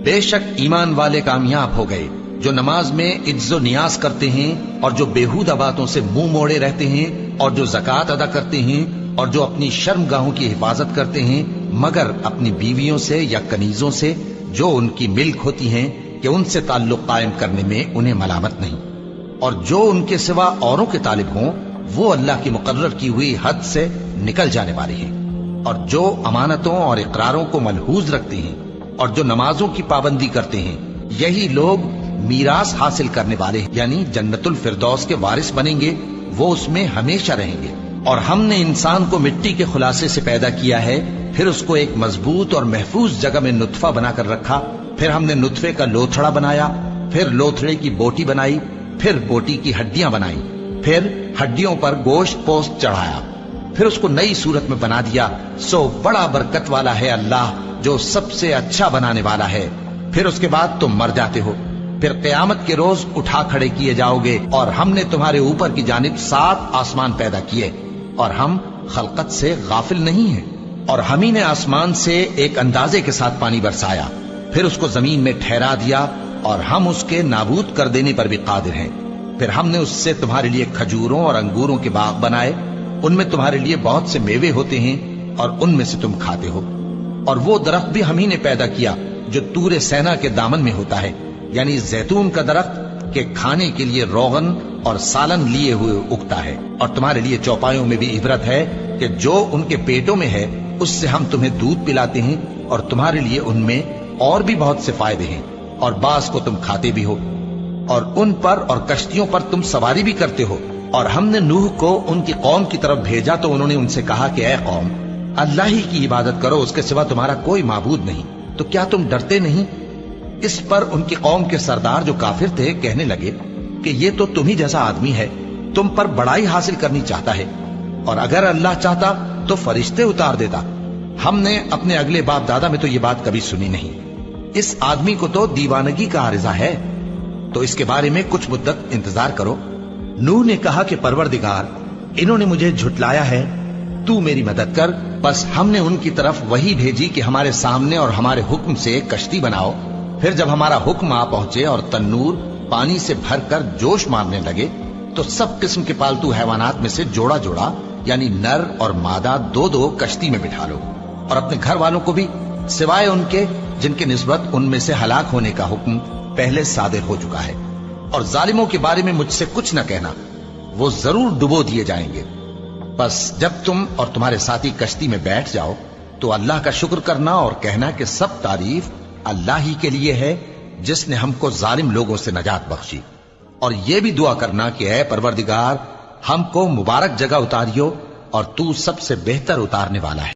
بے شک ایمان والے کامیاب ہو گئے جو نماز میں عجز و نیاز کرتے ہیں اور جو بیہودہ باتوں سے منہ موڑے رہتے ہیں اور جو زکوٰۃ ادا کرتے ہیں اور جو اپنی شرمگاہوں کی حفاظت کرتے ہیں مگر اپنی بیویوں سے یا کنیزوں سے جو ان کی ملک ہوتی ہیں کہ ان سے تعلق قائم کرنے میں انہیں ملامت نہیں، اور جو ان کے سوا اوروں کے طالب ہوں وہ اللہ کی مقرر کی ہوئی حد سے نکل جانے والے ہیں، اور جو امانتوں اور اقراروں کو ملحوظ رکھتے ہیں اور جو نمازوں کی پابندی کرتے ہیں یہی لوگ میراث حاصل کرنے والے ہیں، یعنی جنت الفردوس کے وارث بنیں گے، وہ اس میں ہمیشہ رہیں گے۔ اور ہم نے انسان کو مٹی کے خلاصے سے پیدا کیا ہے، پھر اس کو ایک مضبوط اور محفوظ جگہ میں نطفہ بنا کر رکھا، پھر ہم نے نطفے کا لوتھڑا بنایا، پھر لوتھڑے کی بوٹی بنائی، پھر بوٹی کی ہڈیاں بنائیں، پھر ہڈیوں پر گوشت پوست چڑھایا، پھر اس کو نئی صورت میں بنا دیا۔ سو بڑا برکت والا ہے اللہ جو سب سے اچھا بنانے والا ہے۔ پھر اس کے بعد تم مر جاتے ہو، پھر قیامت کے روز اٹھا کھڑے کیے جاؤ گے، اور ہم نے تمہارے اوپر کی جانب 7 آسمان پیدا کیے، اور ہم خلقت سے غافل نہیں ہیں۔ اور ہم ہی نے آسمان سے ایک اندازے کے ساتھ پانی برسایا، پھر اس کو زمین میں ٹھہرا دیا، اور ہم اس کے نابود کر دینے پر بھی قادر ہیں۔ پھر ہم نے اس سے تمہارے لیے کھجوروں اور انگوروں کے باغ بنائے، ان میں تمہارے لیے بہت سے میوے ہوتے ہیں اور ان میں سے تم کھاتے ہو۔ اور وہ درخت بھی ہم ہی نے پیدا کیا جو طور سینا کے دامن میں ہوتا ہے، یعنی زیتون کا درخت کہ کھانے کے لیے روغن اور سالن لیے ہوئے اگتا ہے، اور تمہارے لیے چوپایوں میں بھی عبرت ہے کہ جو ان کے پیٹوں میں ہے اس سے ہم تمہیں دودھ پلاتے ہیں، اور تمہارے لیے ان میں اور بھی بہت سے فائدے ہیں، اور بعض کو تم کھاتے بھی ہو، اور ان پر اور کشتیوں پر تم سواری بھی کرتے ہو۔ اور ہم نے نوح کو ان کی قوم کی طرف بھیجا تو انہوں نے ان سے کہا کہ اے قوم، اللہ ہی کی عبادت کرو، اس کے سوا تمہارا کوئی معبود نہیں، تو کیا تم ڈرتے نہیں؟ اس پر ان کی قوم کے سردار جو کافر تھے کہنے لگے کہ یہ تو تم ہی جیسا آدمی ہے، تم پر بڑائی حاصل کرنی چاہتا ہے، اور اگر اللہ چاہتا تو فرشتے اتار دیتا۔ ہم نے اپنے اگلے باپ دادا میں تو یہ بات کبھی سنی نہیں، اس آدمی کو تو دیوانگی کا عارضہ ہے، تو اس کے بارے میں کچھ مدت انتظار کرو۔ نوح نے کہا کہ پروردگار، انہوں نے مجھے جھٹلایا ہے، تو میری مدد کر۔ بس ہم نے ان کی طرف وہی بھیجی کہ ہمارے سامنے اور ہمارے حکم سے ایک کشتی بناؤ، پھر جب ہمارا حکم آ پہنچے اور تنور پانی سے بھر کر جوش مارنے لگے تو سب قسم کے پالتو حیوانات میں سے جوڑا جوڑا یعنی نر اور مادہ 2 کشتی میں بٹھا لو، اور اپنے گھر والوں کو بھی سوائے ان کے جن کے نسبت ان میں سے ہلاک ہونے کا حکم پہلے صادر ہو چکا ہے۔ اور ظالموں کے بارے میں مجھ سے کچھ نہ کہنا، وہ ضرور ڈبو دیے جائیں گے۔ بس جب تم اور تمہارے ساتھی کشتی میں بیٹھ جاؤ تو اللہ کا شکر کرنا اور کہنا کہ سب تعریف اللہ ہی کے لیے ہے جس نے ہم کو ظالم لوگوں سے نجات بخشی، اور یہ بھی دعا کرنا کہ اے پروردگار ہم کو مبارک جگہ اتاریو، اور تو سب سے بہتر اتارنے والا ہے۔